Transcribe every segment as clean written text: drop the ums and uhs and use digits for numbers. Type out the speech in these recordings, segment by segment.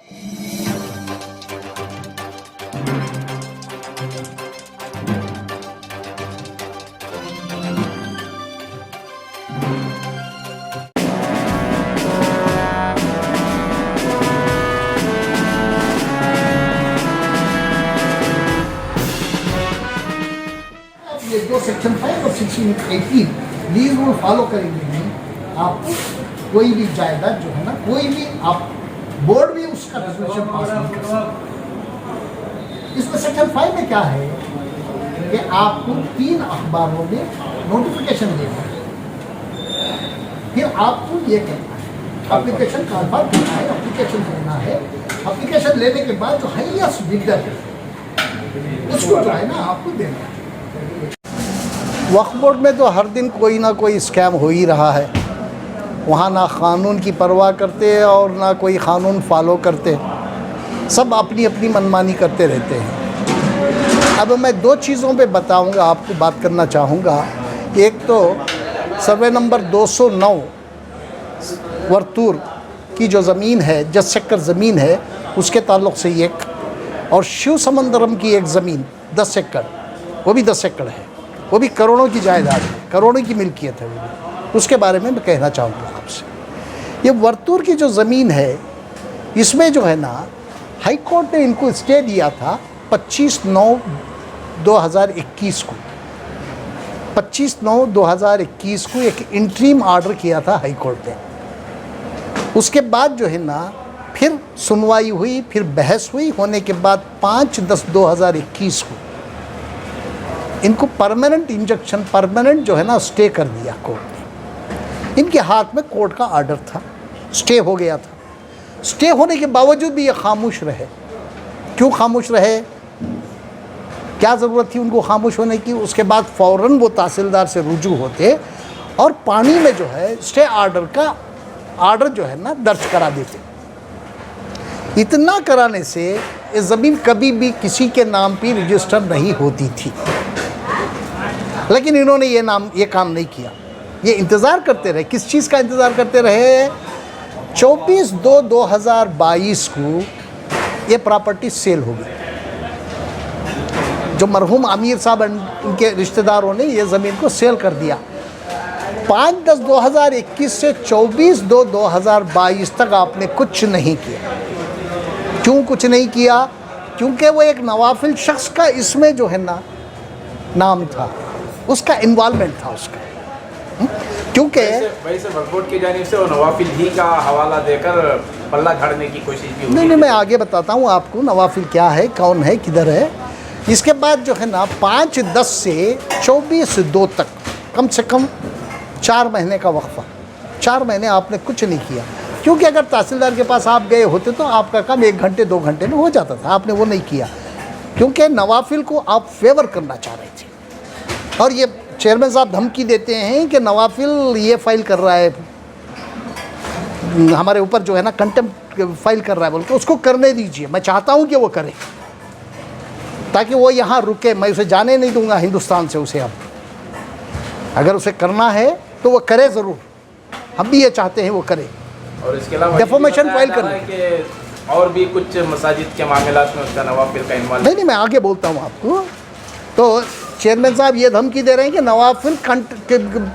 ये दो सेक्शन 5 और सेक्शन 18 प्लीज रूल फॉलो करेंगे नहीं, आपको कोई भी जायदाद जो है ना, कोई भी आप बोर्ड भी उसका रेजोल्यूशन पास नहीं कर सकते। इसमें सेक्शन 5 में क्या है कि आपको 3 अखबारों में नोटिफिकेशन देना है, फिर आपको ये कहना है एप्लीकेशन कॉल करना है, एप्लीकेशन देना है। एप्लीकेशन लेने के बाद जो हाईएस्ट बिल्डर है उसको जो है ना आपको देना है। वक्फ बोर्ड में तो हर दिन कोई ना कोई स्कैम हो ही रहा है। वहाँ ना कानून की परवाह करते और ना कोई कानून फॉलो करते, सब अपनी अपनी मनमानी करते रहते हैं। अब मैं 2 चीज़ों पे बताऊंगा, आपको बात करना चाहूँगा। एक तो सर्वे नंबर 209 वर्तूर की जो ज़मीन है, 10 एकड़ ज़मीन है, उसके ताल्लुक़ से एक, और शिव समंदरम की एक ज़मीन 10 एकड़, वो भी 10 एकड़ है, वो भी करोड़ों की जायदाद है, करोड़ों की मिल्कियत है वो भी। उसके बारे में मैं कहना चाहूँगा आपसे। ये वर्तूर की जो ज़मीन है, इसमें जो है ना हाई कोर्ट ने इनको स्टे दिया था 25/9/2021 को। 25/9/2021 को एक इंटरिम ऑर्डर किया था हाई कोर्ट ने। उसके बाद जो है ना फिर सुनवाई हुई, फिर बहस हुई, होने के बाद 5/10/2021 को इनको परमानेंट इंजंक्शन, परमानेंट जो है ना स्टे कर दिया कोर्ट ने। इनके हाथ में कोर्ट का ऑर्डर था, स्टे हो गया था। स्टे होने के बावजूद भी ये खामोश रहे। क्यों खामोश रहे, क्या ज़रूरत थी उनको खामोश होने की? उसके बाद फ़ौरन वो तहसीलदार से रुजू होते और पानी में जो है स्टे ऑर्डर का ऑर्डर जो है ना दर्ज करा देते। इतना कराने से ये ज़मीन कभी भी किसी के नाम पे रजिस्टर नहीं होती थी, लेकिन इन्होंने ये काम नहीं किया। ये इंतज़ार करते रहे। किस चीज़ का इंतज़ार करते रहे? 24/2/2022 को ये प्रॉपर्टी सेल हो गई। जो मरहूम आमिर साहब उनके रिश्तेदारों ने ये ज़मीन को सेल कर दिया। 5/10/2021 से 24/2/2022 तक आपने कुछ नहीं किया। क्यों कुछ नहीं किया? क्योंकि वो एक नवाफिल शख्स का इसमें जो है ना नाम था, उसका इन्वॉल्वमेंट था उसका। क्योंकि वैसे वक्फ बोर्ड की जानिब से वो नवाफिल ही का हवाला देकर पल्ला झाड़ने की कोशिश की। नहीं, मैं आगे बताता हूँ आपको नवाफिल क्या है, कौन है, किधर है। इसके बाद जो है ना 5/10 से 24/2 तक कम से कम 4 महीने का वक्फा। 4 महीने आपने कुछ नहीं किया, क्योंकि अगर तहसीलदार के पास आप गए होते तो आपका काम 1 घंटे 2 घंटे में हो जाता था। आपने वो नहीं किया, क्योंकि नवाफिल को आप फेवर करना चाह रहे थे। और ये चेयरमैन साहब धमकी देते हैं कि नवाफिल ये फाइल कर रहा है हमारे ऊपर, जो है ना कंटेम्प्ट फाइल कर रहा है बोल के, उसको करने दीजिए। मैं चाहता हूँ कि वो करे, ताकि वो यहाँ रुके। मैं उसे जाने नहीं दूंगा हिंदुस्तान से उसे। अब अगर उसे करना है तो वो करे ज़रूर, हम भी ये चाहते हैं वो करे। और इसके अलावा डेफोमेशन फाइल करने के और भी कुछ मसाजिद के मामलात में उसका नवाफिल का इन्वॉल्व। नहीं, मैं आगे बोलता हूँ आपको। तो चेयरमैन साहब ये धमकी दे रहे हैं कि नवाफिल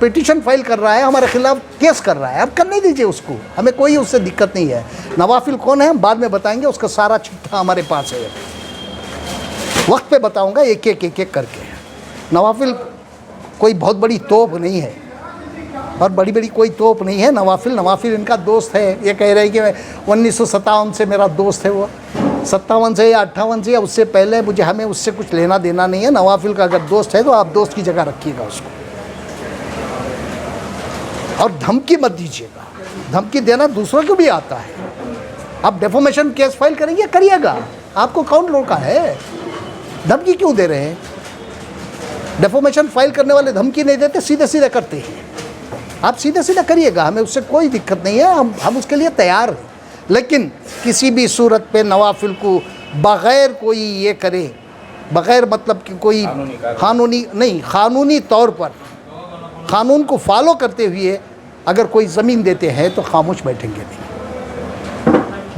पिटीशन फाइल कर रहा है, हमारे खिलाफ केस कर रहा है। अब करने दीजिए उसको, हमें कोई उससे दिक्कत नहीं है। नवाफिल कौन है हम बाद में बताएंगे, उसका सारा चिट्ठा हमारे पास है। वक्त पे बताऊंगा एक एक करके। नवाफिल कोई बहुत बड़ी तोप नहीं है, और बड़ी बड़ी कोई तोप नहीं है। नवाफिल इनका दोस्त है। ये कह रहे हैं कि 1957 से मेरा दोस्त है। वो 57 से या 58 से या उससे पहले, मुझे हमें उससे कुछ लेना देना नहीं है। नवाफिल का अगर दोस्त है तो आप दोस्त की जगह रखिएगा उसको, और धमकी मत दीजिएगा। धमकी देना दूसरों को भी आता है। आप डेफोमेशन केस फाइल करेंगे, करिएगा, आपको कौन रोका है? धमकी क्यों दे रहे हैं? डेफोमेशन फाइल करने वाले धमकी नहीं देते, सीधे सीधे करते हैं। आप सीधे सीधे करिएगा, हमें उससे कोई दिक्कत नहीं है, हम उसके लिए तैयार हैं। लेकिन किसी भी सूरत पे नवाफिल को बग़ैर कोई ये करे, बग़ैर मतलब कि कोई कानूनी तौर पर कानून को फॉलो करते हुए अगर कोई ज़मीन देते हैं तो खामोश बैठेंगे नहीं।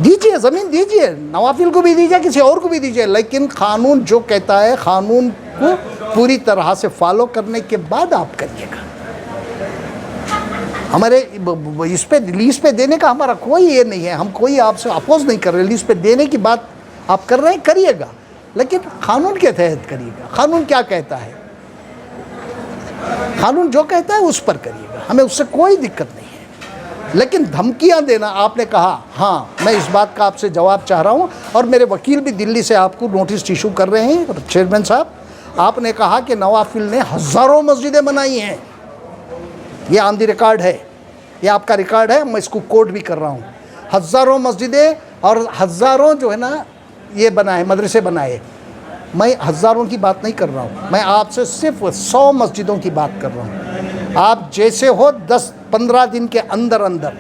दीजिए, ज़मीन दीजिए, नवाफिल को भी दीजिए, किसी और को भी दीजिए, लेकिन कानून जो कहता है कानून को पूरी तरह से फॉलो करने के बाद आप करिएगा। हमारे इस पे लीज पे देने का हमारा कोई ये नहीं है, हम कोई आपसे अपोज नहीं कर रहे। लीज पे देने की बात आप कर रहे हैं, करिएगा, लेकिन कानून के तहत करिएगा। कानून क्या कहता है, कानून जो कहता है उस पर करिएगा, हमें उससे कोई दिक्कत नहीं है। लेकिन धमकियां देना, आपने कहा, हाँ मैं इस बात का आपसे जवाब चाह रहा हूं, और मेरे वकील भी दिल्ली से आपको नोटिस इशू कर रहे हैं। चेयरमैन साहब, आपने कहा कि नवाफिल ने हज़ारों मस्जिदें बनाई हैं, ये ऑन द रिकॉर्ड है, ये आपका रिकॉर्ड है, मैं इसको कोट भी कर रहा हूँ। हज़ारों मस्जिदें और हज़ारों जो है ना ये बनाए, मदरसे बनाए। मैं हज़ारों की बात नहीं कर रहा हूँ, मैं आपसे सिर्फ 100 मस्जिदों की बात कर रहा हूँ। आप जैसे हो 10-15 दिन के अंदर अंदर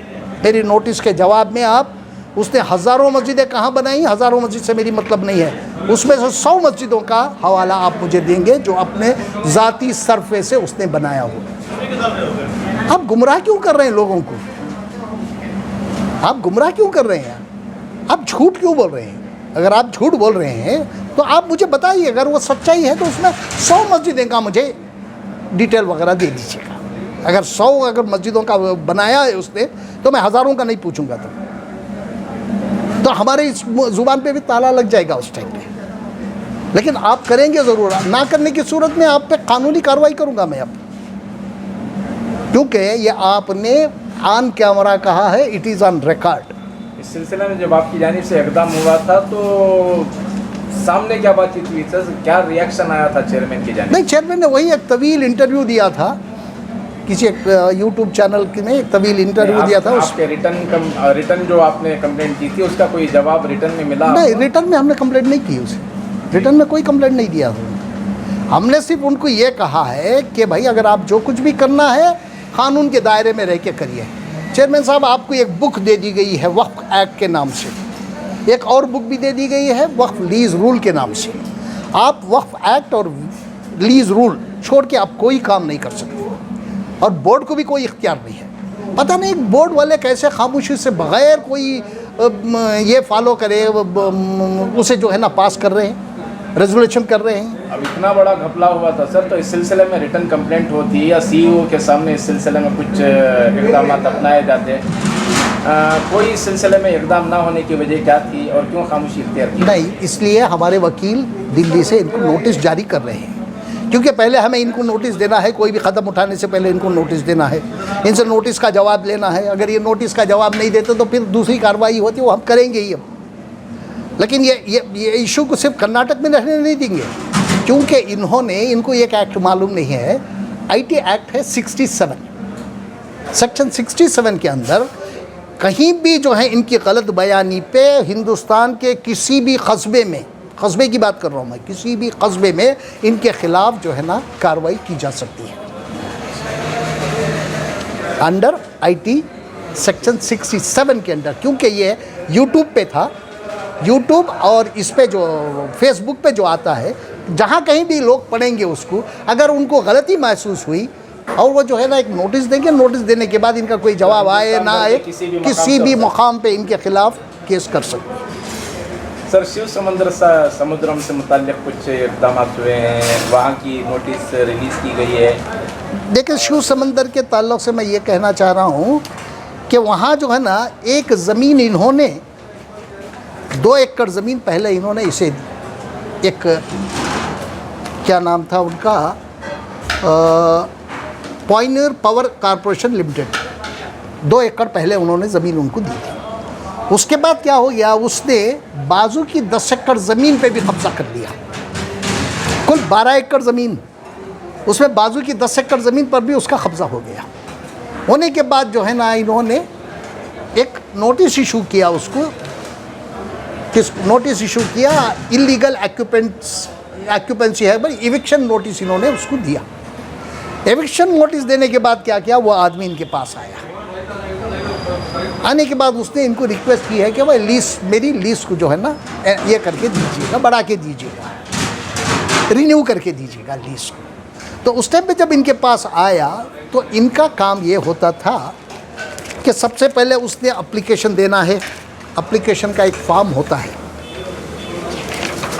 मेरी नोटिस के जवाब में आप, उसने हज़ारों मस्जिदें कहाँ बनाई, हज़ारों मस्जिद से मेरी मतलब नहीं है, उसमें से 100 मस्जिदों का हवाला आप मुझे देंगे जो अपने ज़ाती सरफे से उसने बनाया हो। आप गुमराह क्यों कर रहे हैं लोगों को, आप गुमराह क्यों कर रहे हैं, आप झूठ क्यों बोल रहे हैं? अगर आप झूठ बोल रहे हैं तो आप मुझे बताइए, अगर वो सच्चाई है तो उसमें 100 मस्जिदें का मुझे डिटेल वगैरह दे दीजिएगा। अगर 100 मस्जिदों का बनाया है उसने, तो मैं हज़ारों का नहीं पूछूंगा। तो हमारे इस ज़ुबान पे भी ताला लग जाएगा उस टाइम पे। लेकिन आप करेंगे ज़रूर, ना करने की सूरत में आप पे कानूनी कार्रवाई करूंगा मैं अब, क्योंकि ये आपने ऑन कैमरा कहा है, इट इज़ ऑन रिकॉर्ड। इस सिलसिले में जब आपकी जानिब से इक़दाम हुआ था तो सामने क्या बातचीत हुई सर, क्या रिएक्शन आया था चेयरमैन की जानिब? नहीं, चेयरमैन ने वही एक तवील इंटरव्यू दिया था, किसी एक यूट्यूब चैनल में एक तवील इंटरव्यू दिया था। आपके रिटर्न जो आपने कंप्लेंट की थी उसका कोई जवाब रिटर्न में मिला? नहीं, रिटर्न में हमने कंप्लेंट नहीं की उसे, रिटर्न में कोई कंप्लेंट नहीं दिया। हमने सिर्फ उनको ये कहा है कि भाई अगर आप जो कुछ भी करना है कानून के दायरे में रह के करिए। चेयरमैन साहब, आपको एक बुक दे दी गई है वक्फ एक्ट के नाम से, एक और बुक भी दे दी गई है वक्फ लीज रूल के नाम से। आप वक्फ एक्ट और लीज रूल छोड़ के आप कोई काम नहीं कर सकते, और बोर्ड को भी कोई इख्तियार नहीं है। पता नहीं बोर्ड वाले कैसे खामोशी से बग़ैर कोई ये फॉलो करे उसे जो है ना पास कर रहे हैं, रेजोल्यूशन कर रहे हैं। अब इतना बड़ा घपला हुआ था सर, तो इस सिलसिले में रिटर्न कंप्लेंट होती है या सीईओ के सामने इस सिलसिले में कुछ इक़दाम अपनाए जाते हैं? कोई इस सिलसिले में इक़दाम ना होने की वजह क्या थी और क्यों खामोशी इख्तियार की? नहीं, इसलिए हमारे वकील दिल्ली से इनको नोटिस जारी कर रहे हैं, क्योंकि पहले हमें इनको नोटिस देना है, कोई भी कदम उठाने से पहले इनको नोटिस देना है, इनसे नोटिस का जवाब लेना है। अगर ये नोटिस का जवाब नहीं देते तो फिर दूसरी कार्रवाई होती है, वो हम करेंगे ही अब। लेकिन ये इशू को सिर्फ कर्नाटक में रहने नहीं देंगे, क्योंकि इनको एक एक्ट मालूम नहीं है, IT एक्ट है 67, सेक्शन 67 के अंदर कहीं भी जो है इनकी गलत बयानी पे हिंदुस्तान के किसी भी कस्बे में, कस्बे की बात कर रहा हूँ मैं, किसी भी कस्बे में इनके खिलाफ जो है ना कार्रवाई की जा सकती है अंडर IT सेक्शन 67 के अंदर। क्योंकि ये यूट्यूब पे था, यूट्यूब और इस पे जो फेसबुक पे जो आता है, जहाँ कहीं भी लोग पढ़ेंगे उसको, अगर उनको गलती महसूस हुई और वो जो है ना एक नोटिस देंगे, नोटिस देने के बाद इनका कोई जवाब आए ना आए, किसी भी मुकाम पे इनके खिलाफ केस कर सकते हैं। सर, शिव समुद्रम से मुताल्लिक़ कुछ इक़दाम हुए हैं, वहाँ की नोटिस रिलीज़ की गई है। देखिए, शिव समंदर के ताल्लुक़ से मैं ये कहना चाह रहा हूँ कि वहाँ जो है ना एक ज़मीन इन्होंने 2 एकड़ ज़मीन पहले इन्होंने इसे एक क्या नाम था उनका, पॉइनियर पावर कॉरपोरेशन लिमिटेड, 2 एकड़ पहले उन्होंने ज़मीन उनको दी थी। उसके बाद क्या हो गया, उसने बाजू की 10 एकड़ ज़मीन पे भी कब्ज़ा कर लिया, कुल 12 एकड़ ज़मीन, उसमें बाजू की 10 एकड़ ज़मीन पर भी उसका कब्ज़ा हो गया। होने के बाद जो है ना इन्होंने एक नोटिस इशू किया, उसको नोटिस इशू किया, इलीगल ऑक्यूपेंसी है भाई, इविक्शन नोटिस इन्होंने उसको दिया। एविक्शन नोटिस देने के बाद क्या किया, वो आदमी इनके पास आया। आने के बाद उसने इनको रिक्वेस्ट की है कि भाई मेरी लीज को जो है ना ये करके दीजिएगा, बढ़ा के दीजिएगा, रिन्यू करके दीजिएगा लीज को। तो उस टाइम पे जब इनके पास आया तो इनका काम ये होता था कि सबसे पहले उसने एप्लीकेशन देना है एप्लीकेशन का एक फॉर्म होता है।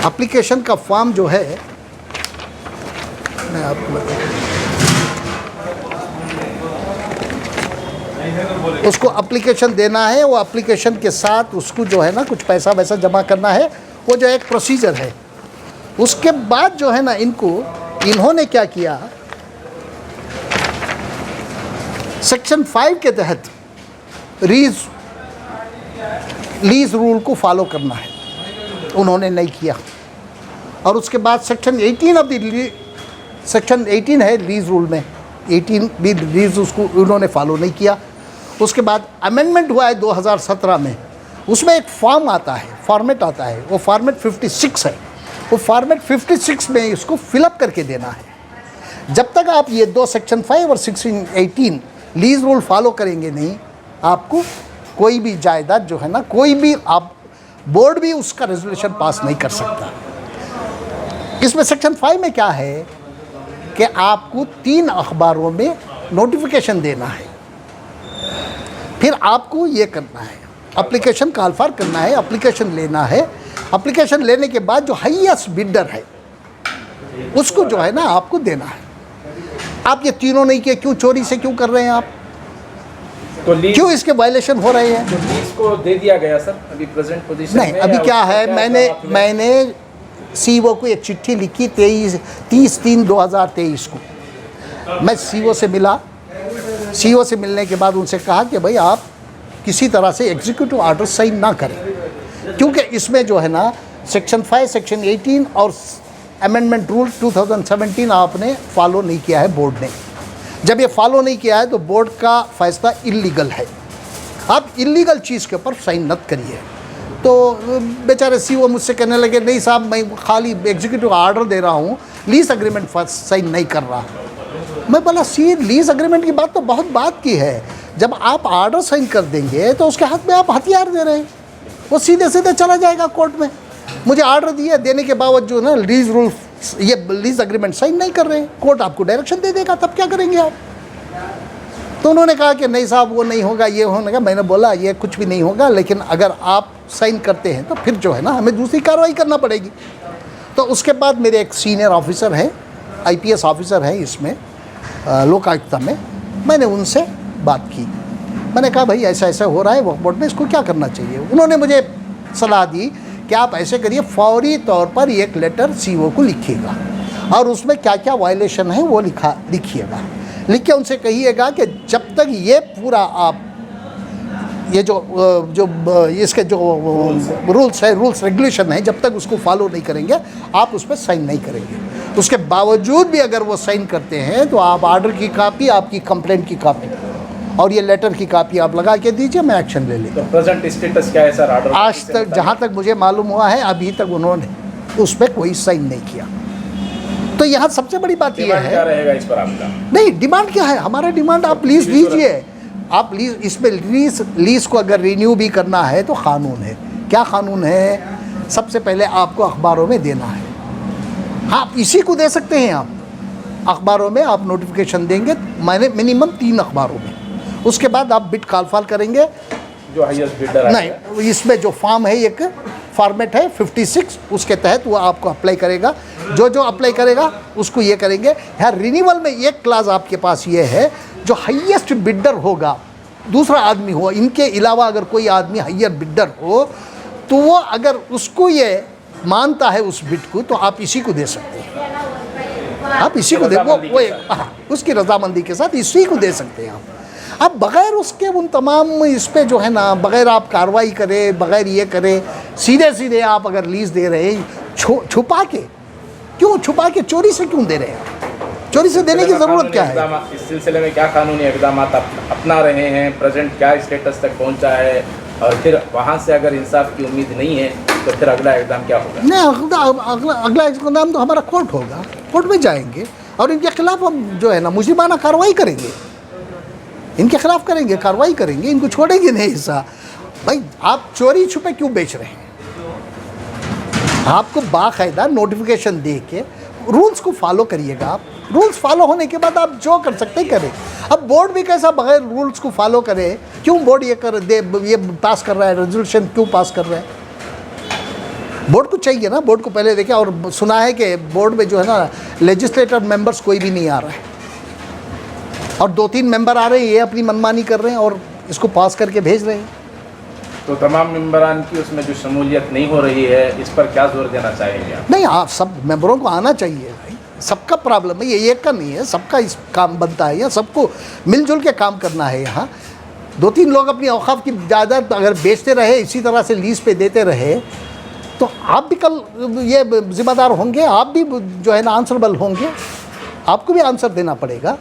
एप्लीकेशन का फॉर्म जो है, मैं आपको उसको एप्लीकेशन देना है, वो एप्लीकेशन के साथ उसको जो है ना कुछ पैसा वैसा जमा करना है, वो जो एक प्रोसीजर है। उसके बाद जो है ना इन्होंने क्या किया, सेक्शन 5 के तहत लीज रूल को फॉलो करना है, उन्होंने नहीं किया। और उसके बाद सेक्शन 18 ऑफ द सेक्शन 18 है लीज रूल में, 18 भी लीज उसको उन्होंने फॉलो नहीं किया। उसके बाद अमेंडमेंट हुआ है 2017 में, उसमें एक फॉर्म आता है, फॉर्मेट आता है, वो फॉर्मेट 56 है। वो फॉर्मेट 56 में इसको फिलअप करके देना है। जब तक आप ये दो सेक्शन 5 और सेक्शन 18 लीज रूल फॉलो करेंगे नहीं, आपको कोई भी जायदाद जो है ना, कोई भी आप बोर्ड भी उसका रेजोल्यूशन पास नहीं कर सकता। इसमें सेक्शन 5 में क्या है कि आपको 3 अखबारों में नोटिफिकेशन देना है, फिर आपको ये करना है, एप्लीकेशन कॉल फॉर करना है, एप्लीकेशन लेना है। एप्लीकेशन लेने के बाद जो हाईएस्ट बिल्डर है उसको जो है ना आपको देना है। आप ये तीनों नहीं किए, क्यों चोरी से क्यों कर रहे हैं आप? तो क्यों इसके वायलेशन हो रहे हैं? तो लीज को दे दिया गया सर अभी प्रेजेंट पोजीशन में? नहीं, अभी क्या है, मैंने सीईओ को एक चिट्ठी लिखी 30/3/2023 को। मैं सीईओ से मिला, सीईओ से मिलने के बाद उनसे कहा कि भाई आप किसी तरह से एग्जीक्यूटिव ऑर्डर साइन ना करें, क्योंकि इसमें जो है ना सेक्शन 5, सेक्शन 18 और अमेंडमेंट रूल 2017 आपने फॉलो नहीं किया है बोर्ड ने। जब ये फॉलो नहीं किया है तो बोर्ड का फैसला इलीगल है। आप इलीगल चीज़ के ऊपर साइन मत करिए। तो बेचारे सीईओ मुझसे कहने लगे, नहीं साहब मैं खाली एग्जीक्यूटिव ऑर्डर दे रहा हूँ, लीज अग्रीमेंट साइन नहीं कर रहा। मैं बोला सी लीज अग्रीमेंट की बात तो बहुत बात की है, जब आप ऑर्डर साइन कर देंगे तो उसके हाथ में आप हथियार दे रहे हैं, वो सीधे सीधे चला जाएगा कोर्ट में। मुझे ऑर्डर दिया, देने के बावजूद ना लीज रूल ये लीज अग्रीमेंट साइन नहीं कर रहे हैं, कोर्ट आपको डायरेक्शन दे देगा, तब क्या करेंगे आप? तो उन्होंने कहा कि नहीं साहब वो नहीं होगा, ये होगा। मैंने बोला ये कुछ भी नहीं होगा, लेकिन अगर आप साइन करते हैं तो फिर जो है ना हमें दूसरी कार्रवाई करना पड़ेगी। तो उसके बाद मेरे एक सीनियर ऑफिसर हैं, IPS ऑफिसर हैं इसमें लोकायुक्ता में, मैंने उनसे बात की। मैंने कहा भाई ऐसा ऐसा हो रहा है वक्फ बोर्ड में, इसको क्या करना चाहिए? उन्होंने मुझे सलाह दी कि आप ऐसे करिए, फौरी तौर पर एक लेटर सीईओ को लिखिएगा और उसमें क्या क्या वायलेशन है वो लिखिएगा। लिख के उनसे कहिएगा कि जब तक ये पूरा आप ये जो इसके जो रूल्स है, रूल्स रेगुलेशन है, जब तक उसको फॉलो नहीं करेंगे आप उस पर साइन नहीं करेंगे। उसके बावजूद भी अगर वो साइन करते हैं तो आप ऑर्डर की कापी, आपकी कंप्लेंट की कापी और ये लेटर की कापी आप लगा के दीजिए, मैं एक्शन ले लेता हूँ। तो प्रेजेंट स्टेटस क्या है सर ऑर्डर? आज तक जहाँ तक मुझे मालूम हुआ है अभी तक उन्होंने उस पर कोई साइन नहीं किया। तो यहाँ सबसे बड़ी बात यह है, क्या रहेगा इस पर आपका? नहीं डिमांड क्या है हमारा? डिमांड आप लीज दीजिए, आप लीज, इसमें लीज को अगर रिन्यू भी करना है तो कानून है। क्या कानून है? सबसे पहले आपको अखबारों में देना है। हाँ, इसी को दे सकते हैं आप, अखबारों में आप नोटिफिकेशन देंगे, मैंने मिनिमम 3 अखबारों में। उसके बाद आप बिड कॉल फॉर करेंगे, जो हाईएस्ट बिल्डर नहीं इसमें जो फॉर्म है एक फॉर्मेट है 56, उसके तहत वो आपको अप्लाई करेगा। जो अप्लाई करेगा उसको ये करेंगे। यहाँ रिन्यूअल में एक क्लास आपके पास ये है, जो हाईएस्ट बिल्डर होगा, दूसरा आदमी हो, इनके अलावा अगर कोई आदमी हाईयर बिल्डर हो तो वो अगर उसको ये मानता है उस बिड को, तो आप इसी को दे सकते हैं। आप इसी को दे, वो उसकी रजामंदी के साथ इसी को दे सकते हैं आप। अब बग़ैर उसके उन तमाम इस पे जो है ना, बग़ैर आप कार्रवाई करें, बग़ैर ये करें, सीधे सीधे आप अगर लीज दे रहे हैं, छुपा के क्यों, छुपा के चोरी से क्यों दे रहे हैं? चोरी से देने की ज़रूरत क्या है? इस सिलसिले में क्या कानूनी इक़दाम अपना रहे हैं? प्रेजेंट क्या स्टेटस तक पहुंचा है? और फिर वहाँ से अगर इंसाफ की उम्मीद नहीं है तो फिर अगला इक़दाम क्या होगा? नहीं, अगला इक़दाम तो हमारा कोर्ट होगा, कोर्ट में जाएंगे और इनके खिलाफ हम जो है ना मुजरिमाना कार्रवाई करेंगे, इनके खिलाफ करेंगे, कार्रवाई करेंगे, इनको छोड़ेंगे नहीं। ऐसा भाई आप चोरी छुपे क्यों बेच रहे हैं? आपको बाकायदा नोटिफिकेशन दे के रूल्स को फॉलो करिएगा। आप रूल्स फॉलो होने के बाद आप जो कर सकते हैं करें। अब बोर्ड भी कैसा बगैर रूल्स को फॉलो करे क्यों बोर्ड ये पास कर रहा है, रेजोल्यूशन क्यों पास कर रहा है? बोर्ड को चाहिए ना, बोर्ड को पहले देखें। और सुना है कि बोर्ड में जो है ना लेजिस्लेटिव मेंबर्स कोई भी नहीं आ रहा है, और 2-3 मेंबर आ रहे हैं, ये अपनी मनमानी कर रहे हैं और इसको पास करके भेज रहे हैं। तो तमाम मेंबरान की उसमें जो शमूलियत नहीं हो रही है, इस पर क्या जोर देना चाहेंगे आप? नहीं, आप सब मेंबरों को आना चाहिए भाई, सबका प्रॉब्लम है, ये एक का नहीं है, सबका इस काम बनता है, या सबको मिलजुल के काम करना है। यहाँ 2-3 लोग अपनी औकाफ की जायदाद अगर बेचते रहे, इसी तरह से लीज पे देते रहे, तो आप भी कल ये जिम्मेदार होंगे, आप भी जो है ना आंसरेबल होंगे, आपको भी आंसर देना पड़ेगा।